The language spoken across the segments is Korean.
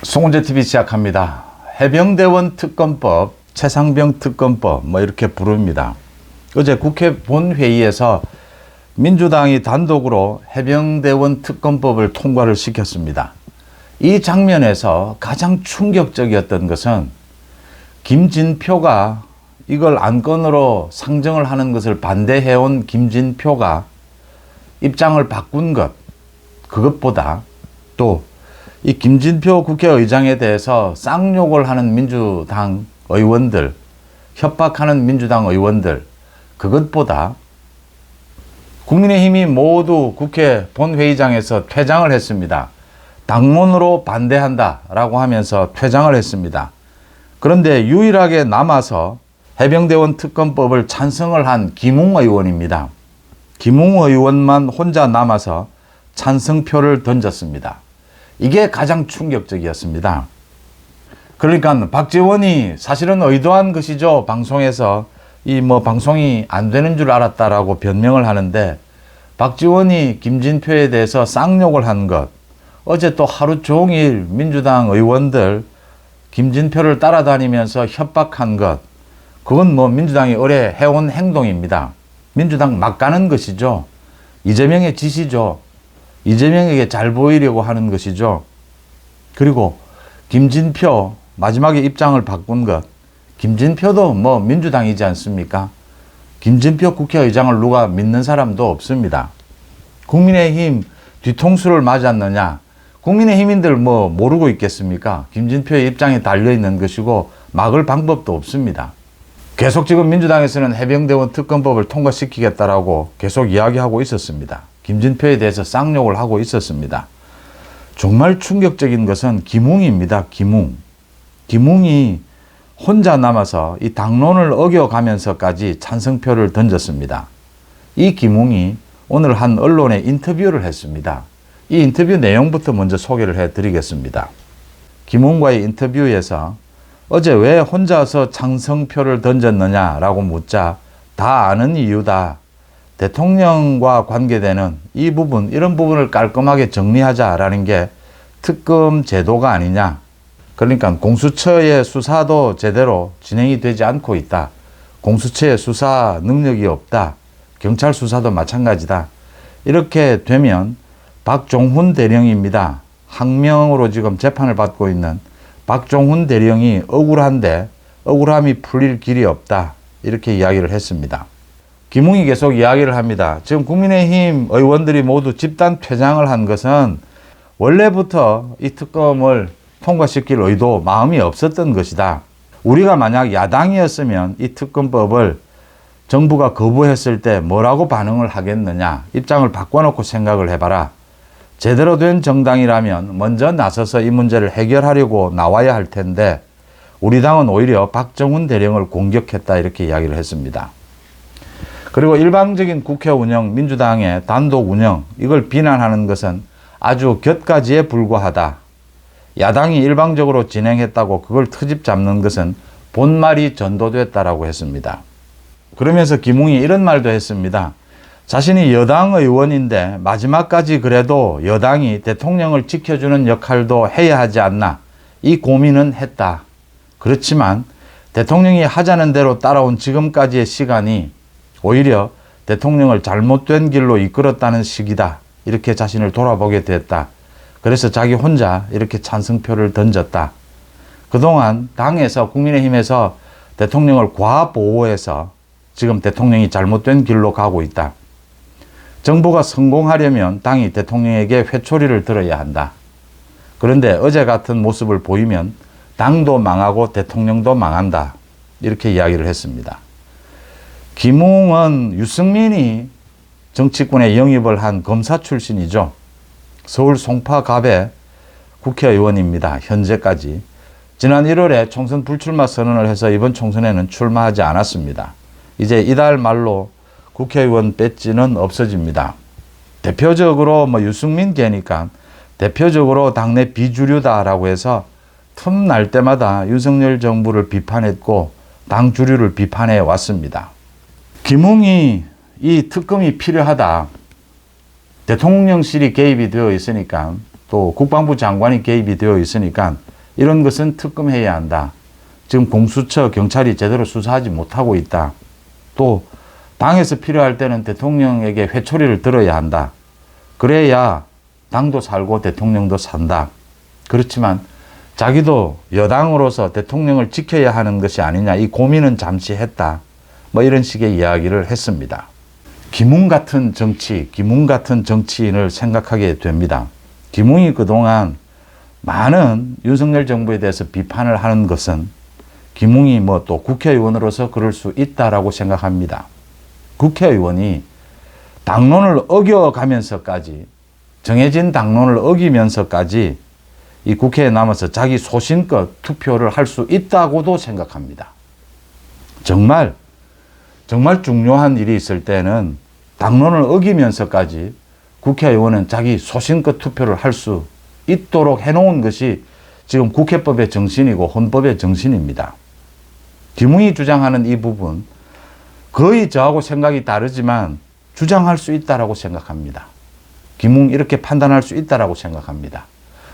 송은재TV 시작합니다. 해병대원 특검법, 최상병 특검법 이렇게 부릅니다. 어제 국회 본회의에서 민주당이 단독으로 해병대원 특검법을 통과를 시켰습니다. 이 장면에서 가장 충격적이었던 것은 김진표가 이걸 안건으로 상정을 하는 것을 반대해온 김진표가 입장을 바꾼 것, 그것보다 또 이 김진표 국회의장에 대해서 쌍욕을 하는 민주당 의원들, 협박하는 민주당 의원들, 그것보다 국민의힘이 모두 국회 본회의장에서 퇴장을 했습니다. 당론으로 반대한다라고 하면서 퇴장을 했습니다. 그런데 유일하게 남아서 해병대원 특검법을 찬성을 한 김웅 의원입니다. 김웅 의원만 혼자 남아서 찬성표를 던졌습니다. 이게 가장 충격적이었습니다. 그러니까 박지원이 사실은 의도한 것이죠. 방송에서 방송이 안 되는 줄 알았다라고 변명을 하는데, 박지원이 김진표에 대해서 쌍욕을 한 것, 어제 또 하루 종일 민주당 의원들 김진표를 따라다니면서 협박한 것, 그건 민주당이 오래 해온 행동입니다. 민주당 막 가는 것이죠. 이재명의 지시죠. 이재명에게 잘 보이려고 하는 것이죠. 그리고 김진표 마지막에 입장을 바꾼 것, 김진표도 민주당이지 않습니까? 김진표 국회의장을 누가 믿는 사람도 없습니다. 국민의힘 뒤통수를 맞았느냐? 국민의힘인들 모르고 있겠습니까? 김진표의 입장에 달려있는 것이고 막을 방법도 없습니다. 계속 지금 민주당에서는 해병대원 특검법을 통과시키겠다라고 계속 이야기하고 있었습니다. 김진표에 대해서 쌍욕을 하고 있었습니다. 정말 충격적인 것은 김웅입니다. 김웅이 혼자 남아서 이 당론을 어겨가면서까지 찬성표를 던졌습니다. 이 김웅이 오늘 한 언론에 인터뷰를 했습니다. 이 인터뷰 내용부터 먼저 소개를 해드리겠습니다. 김웅과의 인터뷰에서 어제 왜 혼자서 찬성표를 던졌느냐라고 묻자 다 아는 이유다. 대통령과 관계되는 이 부분, 이런 부분을 깔끔하게 정리하자라는 게 특검 제도가 아니냐. 그러니까 공수처의 수사도 제대로 진행이 되지 않고 있다. 공수처의 수사 능력이 없다. 경찰 수사도 마찬가지다. 이렇게 되면 박종훈 대령입니다. 항명으로 지금 재판을 받고 있는 박종훈 대령이 억울한데 억울함이 풀릴 길이 없다. 이렇게 이야기를 했습니다. 김웅이 계속 이야기를 합니다. 지금 국민의힘 의원들이 모두 집단 퇴장을 한 것은 원래부터 이 특검을 통과시킬 의도, 마음이 없었던 것이다. 우리가 만약 야당이었으면 이 특검법을 정부가 거부했을 때 뭐라고 반응을 하겠느냐. 입장을 바꿔놓고 생각을 해봐라. 제대로 된 정당이라면 먼저 나서서 이 문제를 해결하려고 나와야 할 텐데 우리 당은 오히려 박정훈 대령을 공격했다. 이렇게 이야기를 했습니다. 그리고 일방적인 국회 운영, 민주당의 단독 운영, 이걸 비난하는 것은 아주 곁가지에 불과하다. 야당이 일방적으로 진행했다고 그걸 트집 잡는 것은 본말이 전도됐다라고 했습니다. 그러면서 김웅이 이런 말도 했습니다. 자신이 여당 의원인데 마지막까지 그래도 여당이 대통령을 지켜주는 역할도 해야 하지 않나. 이 고민은 했다. 그렇지만 대통령이 하자는 대로 따라온 지금까지의 시간이 오히려 대통령을 잘못된 길로 이끌었다는 시기다. 이렇게 자신을 돌아보게 됐다. 그래서 자기 혼자 이렇게 찬성표를 던졌다. 그동안 당에서, 국민의힘에서 대통령을 과보호해서 지금 대통령이 잘못된 길로 가고 있다. 정부가 성공하려면 당이 대통령에게 회초리를 들어야 한다. 그런데 어제 같은 모습을 보이면 당도 망하고 대통령도 망한다. 이렇게 이야기를 했습니다. 김웅은 유승민이 정치권에 영입을 한 검사 출신이죠. 서울 송파갑의 국회의원입니다. 현재까지. 지난 1월에 총선 불출마 선언을 해서 이번 총선에는 출마하지 않았습니다. 이제 이달 말로 국회의원 배지는 없어집니다. 대표적으로 유승민계니까 대표적으로 당내 비주류다라고 해서 틈날 때마다 윤석열 정부를 비판했고 당 주류를 비판해 왔습니다. 김웅이 이 특검이 필요하다. 대통령실이 개입이 되어 있으니까 또 국방부 장관이 개입이 되어 있으니까 이런 것은 특검해야 한다. 지금 공수처, 경찰이 제대로 수사하지 못하고 있다. 또 당에서 필요할 때는 대통령에게 회초리를 들어야 한다. 그래야 당도 살고 대통령도 산다. 그렇지만 자기도 여당으로서 대통령을 지켜야 하는 것이 아니냐, 이 고민은 잠시 했다. 뭐 이런 식의 이야기를 했습니다. 김웅 같은 정치, 김웅 같은 정치인을 생각하게 됩니다. 김웅이 그동안 많은 윤석열 정부에 대해서 비판을 하는 것은 김웅이 뭐 또 국회의원으로서 그럴 수 있다라고 생각합니다. 국회의원이 당론을 어겨가면서까지, 정해진 당론을 어기면서까지 이 국회에 남아서 자기 소신껏 투표를 할 수 있다고도 생각합니다. 정말 중요한 일이 있을 때는 당론을 어기면서까지 국회의원은 자기 소신껏 투표를 할 수 있도록 해놓은 것이 지금 국회법의 정신이고 헌법의 정신입니다. 김웅이 주장하는 이 부분, 거의 저하고 생각이 다르지만 주장할 수 있다라고 생각합니다. 김웅 이렇게 판단할 수 있다라고 생각합니다.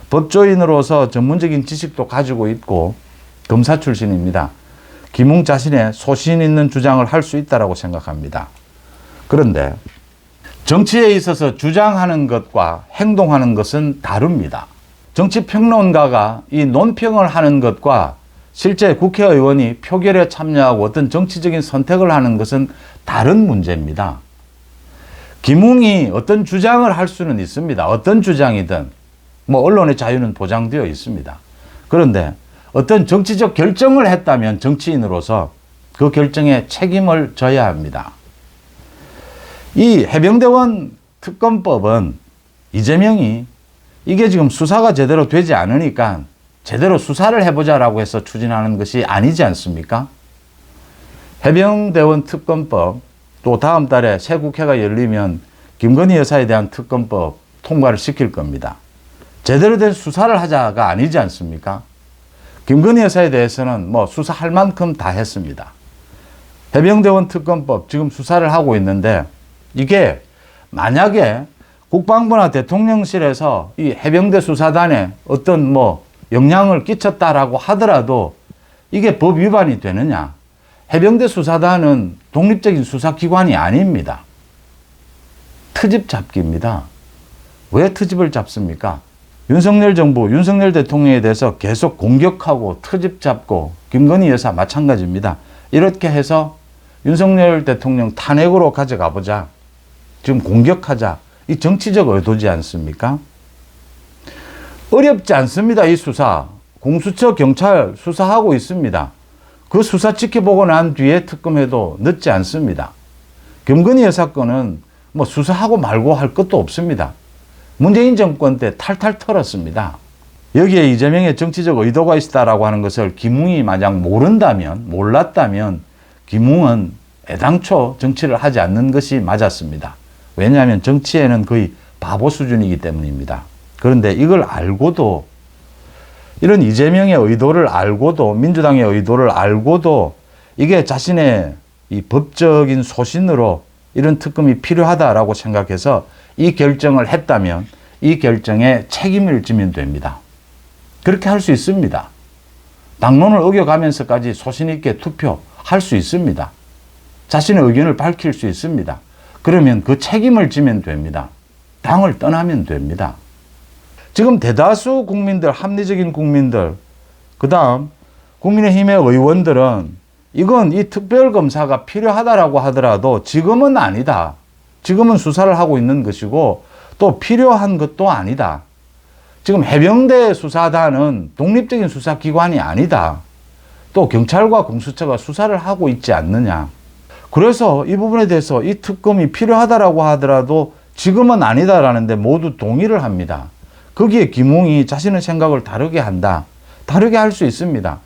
법조인으로서 전문적인 지식도 가지고 있고 검사 출신입니다. 김웅 자신의 소신 있는 주장을 할 수 있다라고 생각합니다. 그런데 정치에 있어서 주장하는 것과 행동하는 것은 다릅니다. 정치평론가가 이 논평을 하는 것과 실제 국회의원이 표결에 참여하고 어떤 정치적인 선택을 하는 것은 다른 문제입니다. 김웅이 어떤 주장을 할 수는 있습니다. 어떤 주장이든 뭐 언론의 자유는 보장되어 있습니다. 그런데 어떤 정치적 결정을 했다면 정치인으로서 그 결정에 책임을 져야 합니다. 이 해병대원 특검법은 이재명이 이게 지금 수사가 제대로 되지 않으니까 제대로 수사를 해보자라고 해서 추진하는 것이 아니지 않습니까? 해병대원 특검법, 또 다음 달에 새 국회가 열리면 김건희 여사에 대한 특검법 통과를 시킬 겁니다. 제대로 된 수사를 하자가 아니지 않습니까? 김건희 여사에 대해서는 뭐 수사할 만큼 다 했습니다. 해병대원 특검법 지금 수사를 하고 있는데 이게 만약에 국방부나 대통령실에서 이 해병대 수사단에 어떤 뭐 영향을 끼쳤다라고 하더라도 이게 법 위반이 되느냐? 해병대 수사단은 독립적인 수사기관이 아닙니다. 트집 잡기입니다. 왜 트집을 잡습니까? 윤석열 정부, 윤석열 대통령에 대해서 계속 공격하고 트집 잡고 김건희 여사 마찬가지입니다. 이렇게 해서 윤석열 대통령 탄핵으로 가져가 보자. 지금 공격하자. 이 정치적 의도지 않습니까? 어렵지 않습니다. 이 수사. 공수처, 경찰 수사하고 있습니다. 그 수사 지켜보고 난 뒤에 특검해도 늦지 않습니다. 김건희 여사 건은 뭐 수사하고 말고 할 것도 없습니다. 문재인 정권 때 탈탈 털었습니다. 여기에 이재명의 정치적 의도가 있다라고 하는 것을 김웅이 만약 몰랐다면 김웅은 애당초 정치를 하지 않는 것이 맞았습니다. 왜냐하면 정치에는 거의 바보 수준이기 때문입니다. 그런데 이걸 알고도, 이런 이재명의 의도를 알고도, 민주당의 의도를 알고도 이게 자신의 이 법적인 소신으로 이런 특검이 필요하다라고 생각해서 이 결정을 했다면 이 결정에 책임을 지면 됩니다. 그렇게 할 수 있습니다. 당론을 어겨가면서까지 소신 있게 투표할 수 있습니다. 자신의 의견을 밝힐 수 있습니다. 그러면 그 책임을 지면 됩니다. 당을 떠나면 됩니다. 지금 대다수 국민들, 합리적인 국민들, 그 다음 국민의힘의 의원들은 이건 이 특별검사가 필요하다라고 하더라도 지금은 아니다. 지금은 수사를 하고 있는 것이고 또 필요한 것도 아니다. 지금 해병대 수사단은 독립적인 수사기관이 아니다. 또 경찰과 공수처가 수사를 하고 있지 않느냐. 그래서 이 부분에 대해서 이 특검이 필요하다라고 하더라도 지금은 아니다라는데 모두 동의를 합니다. 거기에 김웅이 자신의 생각을 다르게 한다. 다르게 할 수 있습니다.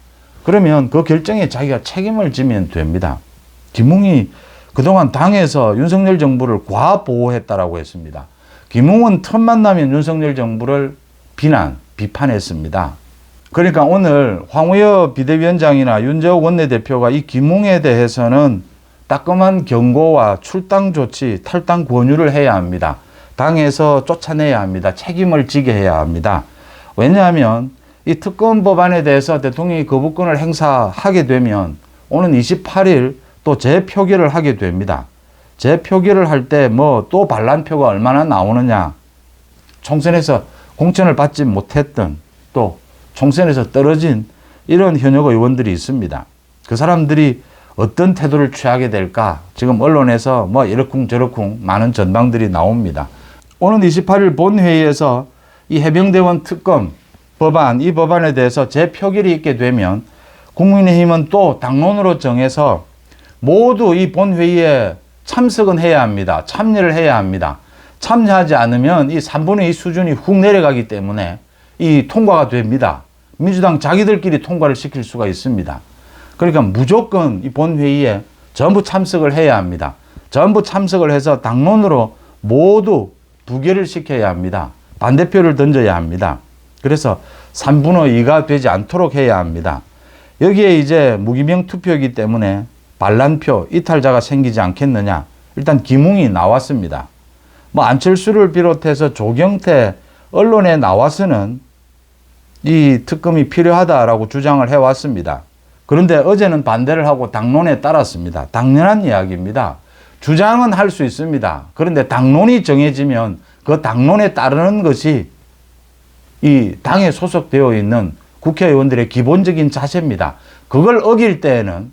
그러면 그 결정에 자기가 책임을 지면 됩니다. 김웅이 그동안 당에서 윤석열 정부를 과보호했다라고 했습니다. 김웅은 틈만 나면 윤석열 정부를 비판했습니다. 그러니까 오늘 황우여 비대위원장이나 윤재욱 원내대표가 이 김웅에 대해서는 따끔한 경고와 출당 조치, 탈당 권유를 해야 합니다. 당에서 쫓아내야 합니다. 책임을 지게 해야 합니다. 왜냐하면 이 특검 법안에 대해서 대통령이 거부권을 행사하게 되면 오는 28일 또 재표결을 하게 됩니다. 재표결을 할 때 뭐 또 반란표가 얼마나 나오느냐, 총선에서 공천을 받지 못했던, 또 총선에서 떨어진 이런 현역 의원들이 있습니다. 그 사람들이 어떤 태도를 취하게 될까? 지금 언론에서 뭐 이러쿵저러쿵 많은 전망들이 나옵니다. 오는 28일 본회의에서 이 해병대원 특검 법안, 이 법안에 대해서 재표결이 있게 되면 국민의힘은 또 당론으로 정해서 모두 이 본회의에 참석은 해야 합니다. 참여를 해야 합니다. 참여하지 않으면 이 3분의 2 수준이 훅 내려가기 때문에 이 통과가 됩니다. 민주당 자기들끼리 통과를 시킬 수가 있습니다. 그러니까 무조건 이 본회의에 전부 참석을 해야 합니다. 전부 참석을 해서 당론으로 모두 부결을 시켜야 합니다. 반대표를 던져야 합니다. 그래서 3분의 2가 되지 않도록 해야 합니다. 여기에 이제 무기명 투표이기 때문에 반란표, 이탈자가 생기지 않겠느냐. 일단 기문이 나왔습니다. 뭐 안철수를 비롯해서 조경태 언론에 나와서는 이 특검이 필요하다라고 주장을 해왔습니다. 그런데 어제는 반대를 하고 당론에 따랐습니다. 당연한 이야기입니다. 주장은 할 수 있습니다. 그런데 당론이 정해지면 그 당론에 따르는 것이 이 당에 소속되어 있는 국회의원들의 기본적인 자세입니다. 그걸 어길 때는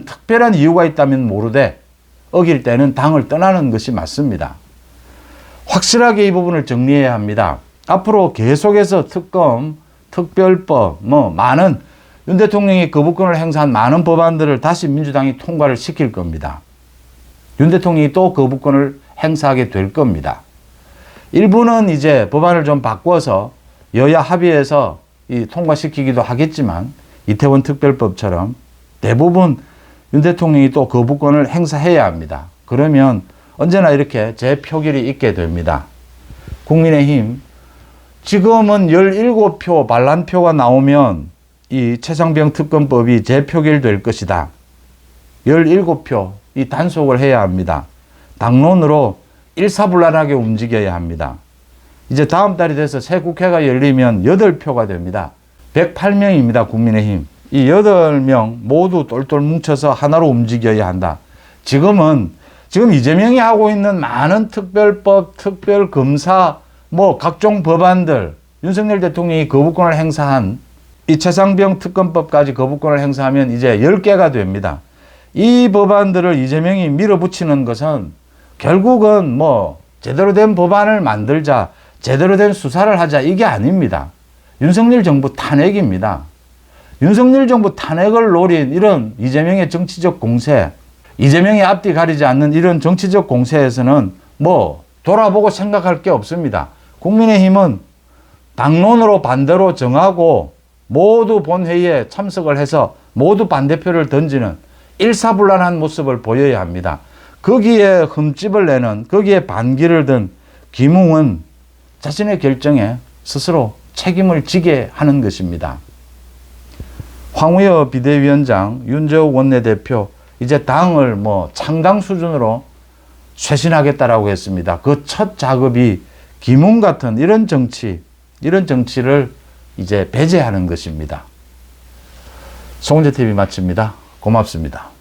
특별한 이유가 있다면 모르되 어길 때는 당을 떠나는 것이 맞습니다. 확실하게 이 부분을 정리해야 합니다. 앞으로 계속해서 특검, 특별법, 많은 윤 대통령이 거부권을 행사한 많은 법안들을 다시 민주당이 통과를 시킬 겁니다. 윤 대통령이 또 거부권을 행사하게 될 겁니다. 일부는 이제 법안을 좀 바꿔서 여야 합의해서 통과시키기도 하겠지만 이태원 특별법처럼 대부분 윤 대통령이 또 거부권을 행사해야 합니다. 그러면 언제나 이렇게 재표결이 있게 됩니다. 국민의힘 지금은 17표 반란표가 나오면 이 최상병 특검법이 재표결될 것이다. 17표 이 단속을 해야 합니다. 당론으로 일사불란하게 움직여야 합니다. 이제 다음 달이 돼서 새 국회가 열리면 8표가 됩니다. 108명입니다. 국민의힘. 이 8명 모두 똘똘 뭉쳐서 하나로 움직여야 한다. 지금 이재명이 하고 있는 많은 특별법, 특별검사, 각종 법안들, 윤석열 대통령이 거부권을 행사한 이 최상병 특검법까지 거부권을 행사하면 이제 10개가 됩니다. 이 법안들을 이재명이 밀어붙이는 것은 결국은 제대로 된 법안을 만들자, 제대로 된 수사를 하자, 이게 아닙니다. 윤석열 정부 탄핵입니다. 윤석열 정부 탄핵을 노린 이런 이재명의 정치적 공세, 이재명의 앞뒤 가리지 않는 이런 정치적 공세에서는 돌아보고 생각할 게 없습니다. 국민의힘은 당론으로 반대로 정하고 모두 본회의에 참석을 해서 모두 반대표를 던지는 일사불란한 모습을 보여야 합니다. 거기에 흠집을 내는, 거기에 반기를 든 김웅은 자신의 결정에 스스로 책임을 지게 하는 것입니다. 황우여 비대위원장, 윤재욱 원내대표 이제 당을 창당 수준으로 쇄신하겠다라고 했습니다. 그 첫 작업이 김웅 같은 이런 정치를 이제 배제하는 것입니다. 송은재 TV 마칩니다. 고맙습니다.